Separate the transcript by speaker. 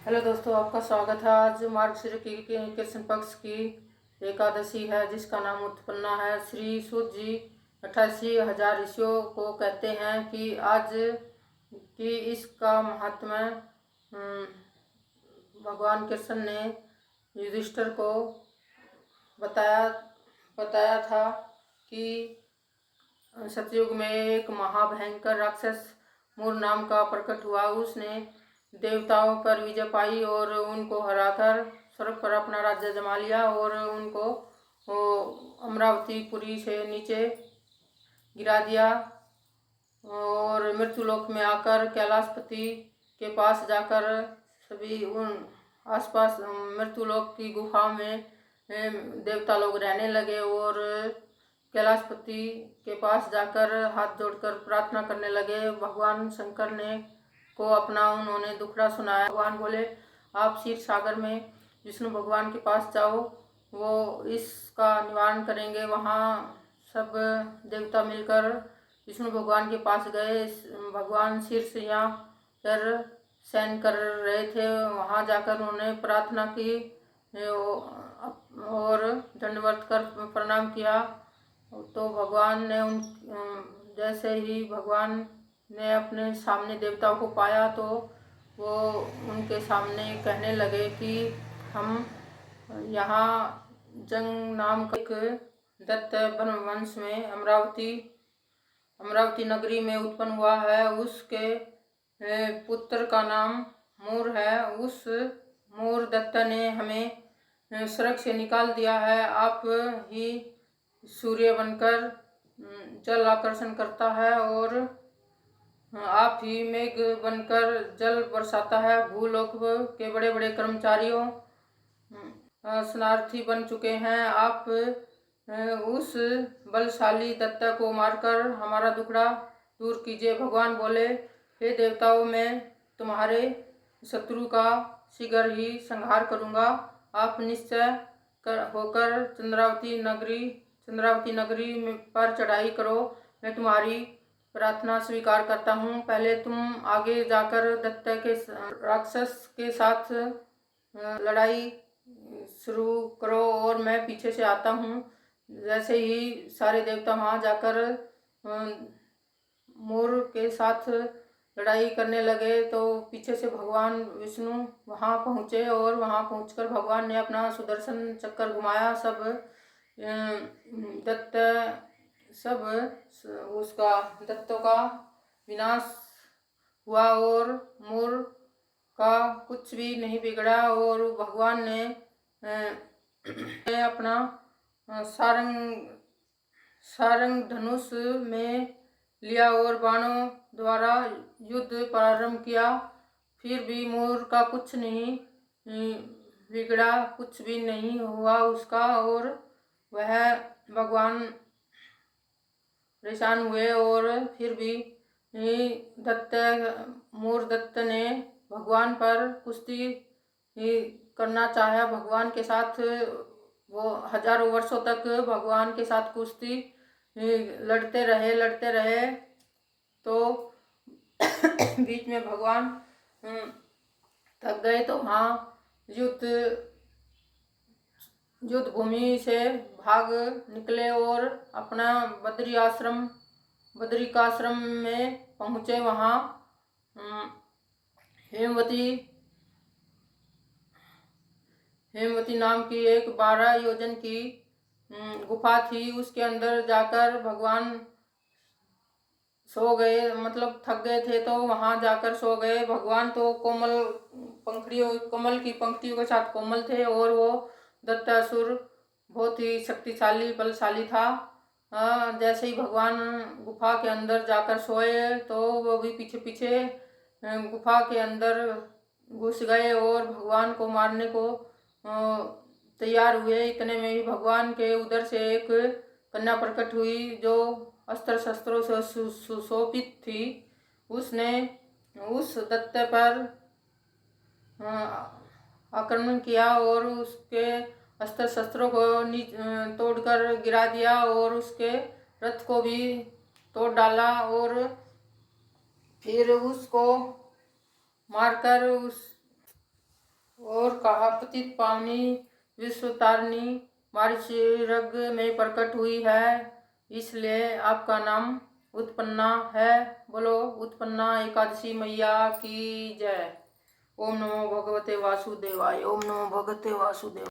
Speaker 1: Hello दोस्तों, आपका स्वागत है। आज मार्गशीर की कृष्ण पक्ष की एकादशी है, जिसका नाम उत्पन्ना है। श्री सूत जी 88,000 ऋषियों को कहते हैं कि आज की इसका महात्म्य भगवान कृष्ण ने युधिष्ठिर को बताया बताया था कि सतयुग में एक महाभयंकर राक्षस मूर नाम का प्रकट हुआ। उसने देवताओं पर विजय पाई और उनको हराकर स्वर्ग पर अपना राज्य जमा लिया और उनको अमरावतीपुरी से नीचे गिरा दिया और मृत्युलोक में आकर कैलाशपति के पास जाकर सभी उन आसपास मृत्युलोक की गुफा में देवता लोग रहने लगे और कैलाशपति के पास जाकर हाथ जोड़कर प्रार्थना करने लगे। भगवान शंकर ने को अपना उन्होंने दुखड़ा सुनाया। भगवान बोले, आप क्षीर सागर में विष्णु भगवान के पास जाओ, वो इसका निवारण करेंगे। वहाँ सब देवता मिलकर विष्णु भगवान के पास गए। भगवान शीर्ष यहाँ पर शयन कर रहे थे। वहाँ जाकर उन्होंने प्रार्थना की और दंडवत कर प्रणाम किया। तो भगवान ने जैसे ही भगवान ने अपने सामने देवताओं को पाया तो वो उनके सामने कहने लगे कि हम यहाँ जंग नाम का एक दत्त वंश में अमरावती नगरी में उत्पन्न हुआ है। उसके पुत्र का नाम मूर है। उस मूर दत्त ने हमें स्वर्ग से निकाल दिया है। आप ही सूर्य बनकर जल आकर्षण करता है और आप ही मेघ बनकर जल बरसाता है। भूलोक के बड़े बड़े कर्मचारियों शरणार्थी बन चुके हैं। आप उस बलशाली दत्ता को मारकर हमारा दुखड़ा दूर कीजिए। भगवान बोले, हे देवताओं, मैं तुम्हारे शत्रु का शीघ्र ही संहार करूँगा। आप निश्चय होकर चंद्रावती नगरी पर चढ़ाई करो। मैं तुम्हारी प्रार्थना स्वीकार करता हूँ। पहले तुम आगे जाकर दत्त के राक्षस के साथ लड़ाई शुरू करो और मैं पीछे से आता हूँ। जैसे ही सारे देवता वहाँ जाकर मूर के साथ लड़ाई करने लगे तो पीछे से भगवान विष्णु वहाँ पहुँचे और वहाँ पहुँचकर भगवान ने अपना सुदर्शन चक्कर घुमाया। उसका दत्तों का विनाश हुआ और मूर का कुछ भी नहीं बिगड़ा और भगवान ने अपना सारंग धनुष में लिया और बाणों द्वारा युद्ध प्रारंभ किया। फिर भी मूर का कुछ नहीं बिगड़ा, कुछ भी नहीं हुआ उसका और वह भगवान परेशान हुए और फिर भी मूर दत्त ने भगवान पर कुश्ती करना चाहा। भगवान के साथ वो हजारों वर्षों तक भगवान के साथ कुश्ती लड़ते रहे तो बीच में भगवान थक गए तो वहाँ युद्ध भूमि से भाग निकले और अपना बद्रिकाश्रम में पहुँचे। वहाँ हेमवती नाम की एक 12 योजन की गुफा थी। उसके अंदर जाकर भगवान सो गए, मतलब थक गए थे तो वहाँ जाकर सो गए। भगवान तो कमल की पंक्तियों के साथ कोमल थे और वो दत्तासुर बहुत ही शक्तिशाली बलशाली था। जैसे ही भगवान गुफा के अंदर जाकर सोए तो वो भी पीछे पीछे गुफा के अंदर घुस गए और भगवान को मारने को तैयार हुए। इतने में ही भगवान के उधर से एक कन्या प्रकट हुई जो अस्त्र शस्त्रों से सुशोभित थी। उसने उस दत्त पर आक्रमण किया और उसके अस्त्र शस्त्रों को तोड़कर गिरा दिया और उसके रथ को भी तोड़ डाला और फिर उसको मारकर और कहा, पतित पावनी विश्वतारिणी मारीचरग में प्रकट हुई है, इसलिए आपका नाम उत्पन्ना है। बोलो उत्पन्ना एकादशी मैया की जय। ओम नमो भगवते वासुदेवाय। ओम नमो भगवते वासुदेवाय।